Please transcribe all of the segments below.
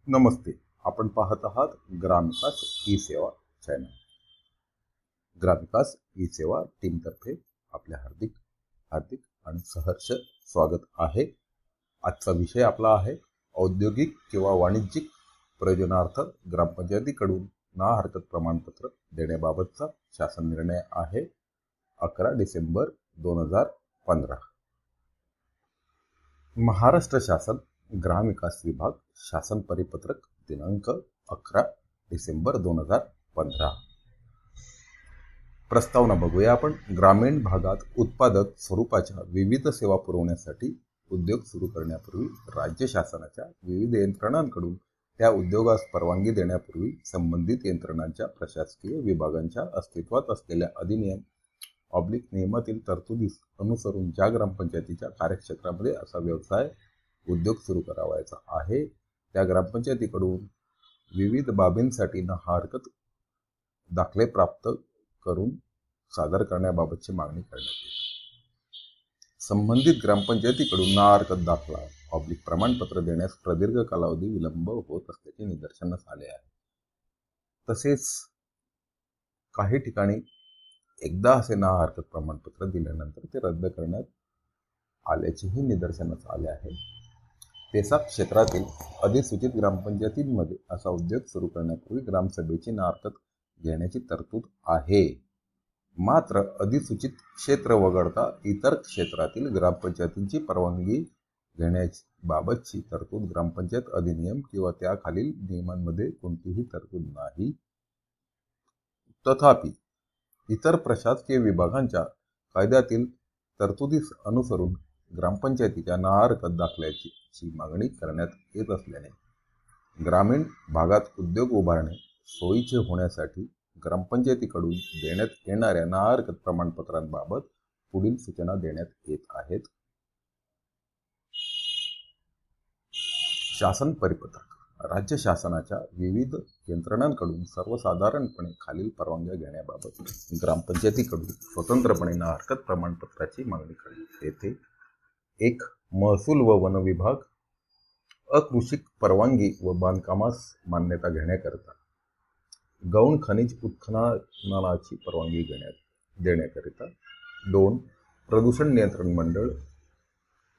नमस्ते. आपण पाहत आहात ग्रामविकास ई सेवा चॅनल. ग्रामविकास ई सेवा टीमतर्फे आपल्या हार्दिक आणि सहर्ष स्वागत आहे. आजचा विषय आपला आहे औद्योगिक किंवा वाणिज्यिक प्रयोजनार्थ ग्रामपंचायतीकडून ना हरकत प्रमाणपत्र देण्याबाबतचा शासन निर्णय आहे 11 डिसेंबर 2015. महाराष्ट्र शासन ग्रामविकास विभाग शासन परिपत्रक दिनांक 11 डिसेंबर 2015. प्रस्तावना बघूया आपण. ग्रामीण भागात उत्पादक स्वरूपाच्या विविध सेवा पुरवण्यासाठी उद्योग सुरू करण्यापूर्वी राज्य शासनाच्या विविध यंत्रणांकडून त्या उद्योगास परवानगी देण्यापूर्वी संबंधित यंत्रणांच्या प्रशासकीय विभागांच्या अस्तित्वात असलेल्या अधिनियम नियमातील तरतुदीस अनुसरून ज्या ग्रामपंचायतीच्या कार्यक्षेत्रामध्ये असा व्यवसाय उद्योग सुरू करावायचा आहे त्या ग्रामपंचायतीकडून विविध बाबींसाठी ना हरकत दाखले प्राप्त करून सादर करण्याबाबतची मागणी करण्यात येते. संबंधित ग्रामपंचायतीकडून ना हरकत दाखला प्रमाणपत्र देण्यास प्रदीर्घ कालावधी विलंब होत असल्याचे निदर्शनास आले आहे. तसेच काही ठिकाणी एकदा असे ना हरकत प्रमाणपत्र दिल्यानंतर ते रद्द करण्यात आल्याचेही निदर्शनास आले आहे. पेसा क्षेत्रातील अधिसूचित ग्रामपंचायतींमध्ये असा उद्योग सुरू करण्यापूर्वी ग्रामसभेची ना हरकत घेण्याची तरतूद आहे. मात्र अधिसूचित क्षेत्र वगळता इतर क्षेत्रातील ग्रामपंचायतींची परवानगी घेण्याबाबतची तरतूद ग्रामपंचायत अधिनियम किंवा त्याखालील नियमांमध्ये कोणतीही तरतूद नाही. तथापि इतर प्रशासकीय विभागांच्या कायद्यातील तरतुदीस अनुसरून ग्रामपंचायतीच्या ना हरकत दाखल्याची मागणी करण्यात येत असल्याने ग्रामीण भागात उद्योग उभारणे सोयीचे होण्यासाठी ग्रामपंचायतीकडून देण्यात येणाऱ्या ना हरकत प्रमाणपत्रांबाबत पुढील सूचना देण्यात येत आहेत. शासन परिपत्रक. राज्य शासनाच्या विविध यंत्रणांकडून सर्वसाधारणपणे खालील परवानग्या घेण्याबाबत ग्रामपंचायतीकडून स्वतंत्रपणे ना हरकत प्रमाणपत्राची मागणी करण्यात येते. 1. महसूल व वन विभाग अकृषिक परवानगी व बांधकामास मान्यता घेण्याकरिता, गौण खनिज उत्खननाची परवानगी देण्याकरिता. 2. प्रदूषण नियंत्रण मंडळ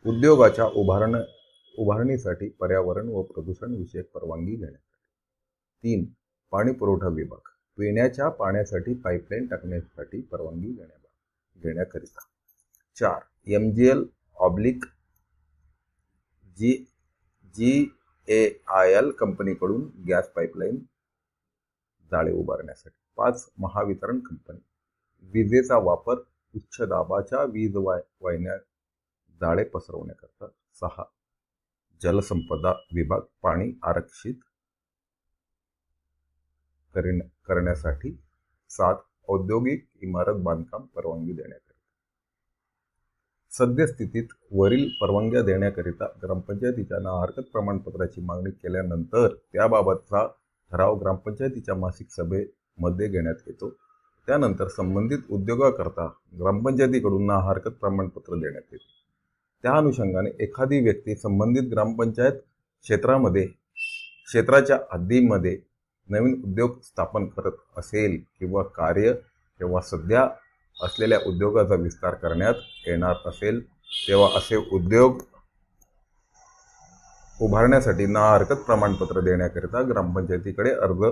उद्योगाच्या उभारणीसाठी पर्यावरण व प्रदूषण विषयक परवानगी घेण्यासाठी. 3. पाणी पुरवठा विभाग पिण्याच्या पाण्यासाठी पाईपलाईन टाकण्यासाठी परवानगी घेण्याकरिता. 4. MGL GAIL कंपनीकडून गॅस पाईपलाईन जाळे उभारण्यासाठी. 5. महावितरण कंपनी विजेचा वापर उच्च दाबाच्या वीज वाहिन्या जाळे पसरवण्याकरिता. 6. जलसंपदा विभाग पाणी आरक्षित करण्यासाठी. 7. औद्योगिक इमारत बांधकाम परवानगी देण्याकरिता. सद्यस्थितीत वरील परवानग्या देण्याकरिता ग्रामपंचायतीच्या ना हरकत प्रमाणपत्राची मागणी केल्यानंतर त्याबाबतचा ठराव ग्रामपंचायतीच्या मासिक सभेमध्ये घेण्यात येतो. त्यानंतर संबंधित उद्योगाकरता ग्रामपंचायतीकडून ना हरकत प्रमाणपत्र देण्यात येते. त्या अनुषंगाने एखादी व्यक्ती संबंधित ग्रामपंचायत क्षेत्राच्या हद्दीमध्ये नवीन उद्योग स्थापन करत असेल किंवा सध्या असलेल्या उद्योगाचा विस्तार करण्यात येणार असेल तेव्हा असे उद्योग उभारण्यासाठी ना हरकत प्रमाणपत्र देण्याकरिता ग्रामपंचायतीकडे अर्ज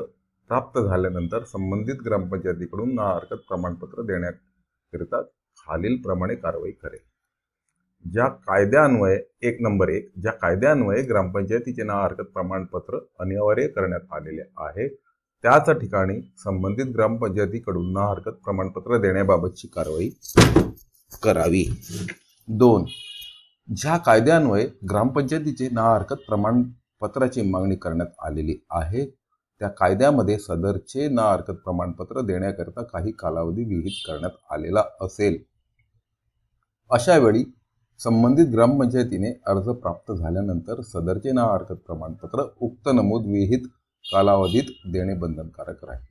प्राप्त झाल्यानंतर संबंधित ग्रामपंचायतीकडून ना हरकत प्रमाणपत्र देण्याकरिता खालील प्रमाणे कारवाई करेल. ज्या कायद्यान्वये 1 नंबर 1 ज्या कायद्यान्वये ग्रामपंचायतीचे ना हरकत प्रमाणपत्र अनिवार्य करण्यात आलेले आहे त्याच ठिकाणी संबंधित ग्रामपंचायतीकडून ना हरकत प्रमाणपत्र देण्याबाबतची कारवाई करावी. 2. ज्या कायद्यान्वये ग्रामपंचायतीचे ना हरकत प्रमाणपत्राची मागणी करण्यात आलेली आहे त्या कायद्यामध्ये सदरचे ना हरकत प्रमाणपत्र देण्याकरिता काही कालावधी विहित करण्यात आलेला असेल. अशा वेळी संबंधित ग्रामपंचायतीने अर्ज प्राप्त झाल्यानंतर सदरचे ना हरकत प्रमाणपत्र उक्त नमूद विहित कालावधीत देणे बंधनकारक राहील.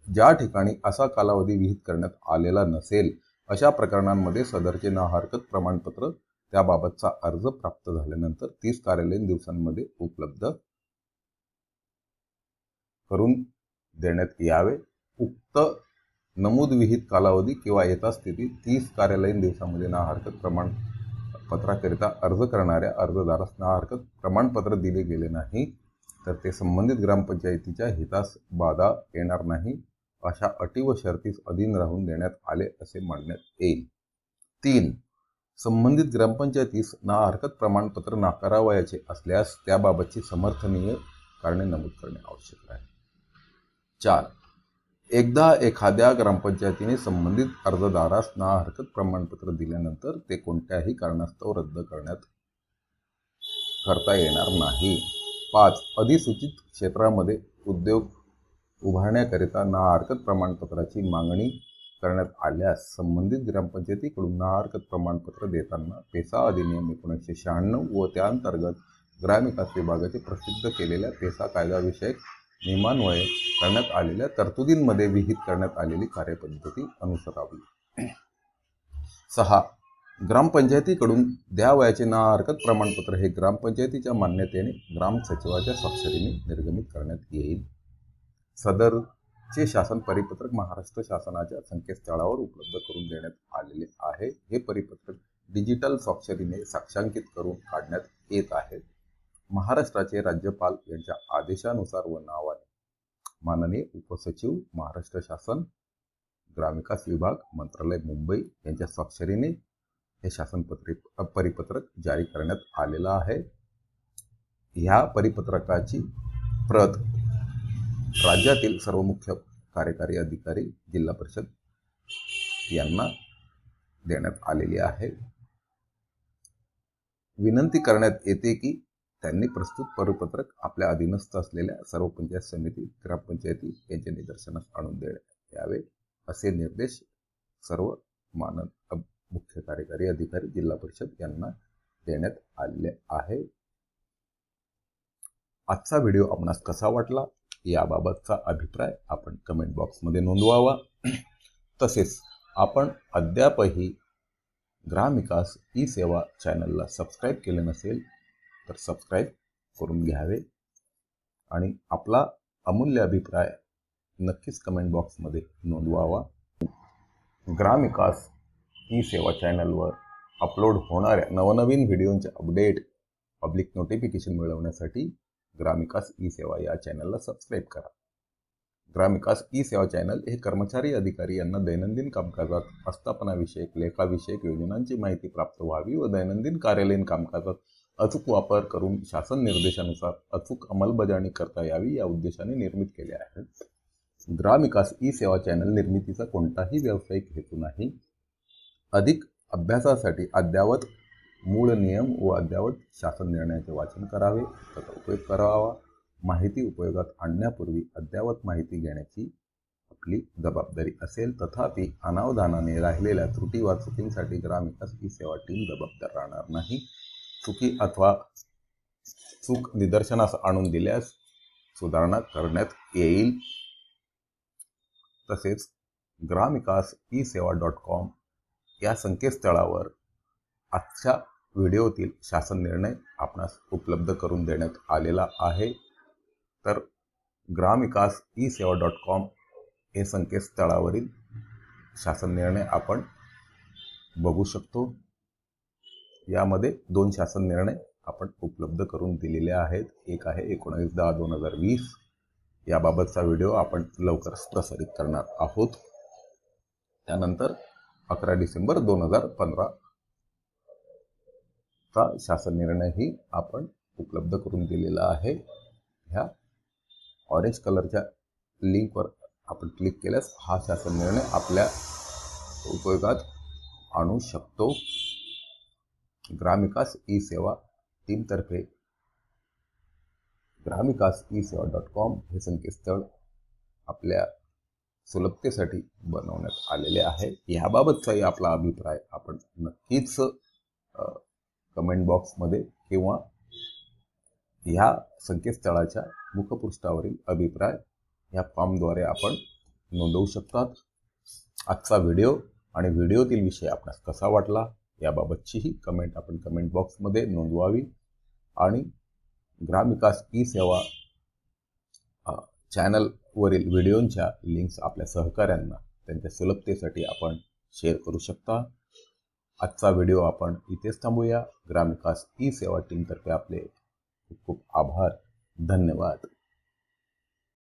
ज्या ठिकाणी असा कालावधी विहित करण्यात आलेला नसेल अशा प्रकरणांमध्ये सदरचे ना हरकत प्रमाणपत्र त्याबाबतचा अर्ज प्राप्त झाल्यानंतर 30 कार्यालयीन दिवसांमध्ये उपलब्ध करून देण्यात यावे। उक्त नमूद विहित कालावधी किंवा यथास्थिती 30 कार्यालयीन दिवसांमध्ये ना हरकत प्रमाणपत्राकरिता अर्ज करणाऱ्या अर्जदारास ना हरकत प्रमाणपत्र दिले गेले नाही तर ते संबंधित ग्रामपंचायतीच्या हितास बाधा येणार नाही अशा अटी व शर्तीस अधीन राहून देण्यात आले असे मानण्यात येईल। 3. संबंधित ग्रामपंचायतीस ना हरकत प्रमाणपत्र नाकारावयाचे असल्यास त्याबाबतची समर्थनीय कारणे नमूद करणे आवश्यक आहे। 4. एकदा एखाद्या ग्रामपंचायतीने संबंधित अर्जदारास ना हरकत प्रमाणपत्र दिल्यानंतर ते कोणत्याही कारणास्तव रद्द करता येणार नाही। 5. अधिसूचित क्षेत्रामध्ये उद्योग उभारण्याकरिता ना हरकत प्रमाणपत्राची मागणी करण्यात आल्यास संबंधित ग्रामपंचायतीकडून ना हरकत प्रमाणपत्र देताना पेसा अधिनियम 1996 व त्याअंतर्गत ग्रामविकास विभागाचे प्रसिद्ध केलेल्या पेसा कायदाविषयक नियमान्वये करण्यात आलेल्या तरतुदींमध्ये विहित करण्यात आलेली कार्यपद्धती अनुसरावी। 6. ग्रामपंचायतीकडून द्यावयाचे ना हरकत प्रमाणपत्र हे ग्रामपंचायतीच्या मान्यतेने ग्रामसचिवाच्या स्वाक्षरीने निर्गमित करण्यात येईल। सदरचे शासन परिपत्रक महाराष्ट्र शासनाच्या संकेतस्थळावर उपलब्ध करून देण्यात आलेले आहे। हे परिपत्रक डिजिटल स्वाक्षरीने साक्षांकित करून काढण्यात येत आहे। महाराष्ट्राचे राज्यपाल यांच्या आदेशानुसार व नावाने माननीय उपसचिव महाराष्ट्र शासन ग्रामविकास विभाग मंत्रालय मुंबई यांच्या स्वाक्षरीने हे शासन परिपत्रक जारी करण्यात आलेलं आहे। ह्या परिपत्रकाची प्रत राज्यातील सर्व मुख्य कार्यकारी अधिकारी जिल्हा परिषद यांना देण्यात आलेली आहे। विनंती करण्यात येते की त्यांनी प्रस्तुत परिपत्रक आपल्या अधीनस्थ असलेल्या सर्व पंचायत समिती ग्रामपंचायती यांच्या निदर्शनास आणून देण्यात यावे असे निर्देश सर्व मुख्य कार्यकारी अधिकारी जिल्हा परिषद यांना देण्यात आले आहे। आजचा व्हिडिओ आपणास कसा वाटला याबाबतचा अभिप्राय आपण कमेंट बॉक्समध्ये नोंदवावा। तसेच आपण अद्यापही ग्रामविकास ई सेवा चॅनलला सबस्क्राईब केले नसेल तर सबस्क्राईब करून घ्यावे आणि आपला अमूल्य अभिप्राय नक्कीच कमेंट बॉक्समध्ये नोंदवावा। ग्रामविकास ई सेवा चॅनलवर अपलोड होणाऱ्या नवनवीन व्हिडिओंचे अपडेट पब्लिक नोटिफिकेशन मिळवण्यासाठी ग्रामविकास ई सेवा या चॅनलला सबस्क्राईब करा। ग्रामविकास ई सेवा चॅनल हे कर्मचारी अधिकारी यांना दैनंदिन कामकाजात आस्थापनाविषयक लेखाविषयक योजनांची माहिती प्राप्त व्हावी व दैनंदिन कार्यालयीन कामकाजात अचूक वापर करून शासन निर्देशानुसार अचूक अंमलबजावणी करता यावी या उद्देशाने निर्मित केले आहे। ग्रामविकास ई सेवा चॅनल निर्मितीचा कोणताही व्यावसायिक हेतू नाही। अधिक अभ्यासासाठी अद्ययावत मूळ नियम व अद्ययावत शासन निर्णयाचे वाचन करावे, त्याचा उपयोग करावा। माहिती उपयोगात आणण्यापूर्वी अद्ययावत माहिती घेण्याची आपली जबाबदारी असेल। तथापि अनावधानाने राहिलेल्या त्रुटी वा चुकींसाठी ग्रामविकास ई सेवा टीम जबाबदार राहणार नाही। चुकी अथवा चूक निदर्शनास आणून दिल्यास सुधारणा करण्यात येईल। तसेच ग्रामविकास ई सेवा.com या संकेतस्थळावर आजच्या व्हिडिओतील शासन निर्णय आपणास उपलब्ध करून देण्यात आलेला आहे। तर ग्रामविकास ई सेवा.com हे संकेतस्थळावरील शासन निर्णय आपण बघू शकतो। यामध्ये 2 शासन निर्णय आपण उपलब्ध करून दिलेले आहेत। एक आहे 19/10/2020 याबाबतचा व्हिडिओ आपण लवकरच प्रसारित करणार आहोत। त्यानंतर 11 डिसेंबर 2015 चा शासन निर्णयही आपण उपलब्ध करून दिलेला आहे। ह्या ऑरेंज कलरच्या लिंकवर आपण क्लिक केल्यास हा शासन निर्णय आपल्या उपयोगात आणू शकतो। ग्रामविकास ई सेवा टीमतर्फे ग्रामविकास ई सेवा.com हे संकेतस्थळ आपल्या सुलभतेसाठी बनवण्यात आलेले आहे। याबाबतचाही आपला अभिप्राय आपण नक्कीच कमेंट बॉक्समध्ये किंवा ह्या संकेतस्थळाच्या मुखपृष्ठावरील अभिप्राय ह्या फॉर्मद्वारे आपण नोंदवू शकतात। आजचा व्हिडिओ आणि व्हिडिओतील विषय आपणास कसा वाटला याबाबतचीही कमेंट आपण कमेंट बॉक्समध्ये नोंदवावी आणि ग्रामविकास ई सेवा चॅनलवरील व्हिडिओंच्या लिंक्स आपल्या सहकाऱ्यांना त्यांच्या सुलभतेसाठी आपण शेअर करू शकता. आजचा व्हिडिओ आपण इथेच थांबूया. ग्रामविकास ई सेवा टीमतर्फे आपले खूप खूप आभार. धन्यवाद.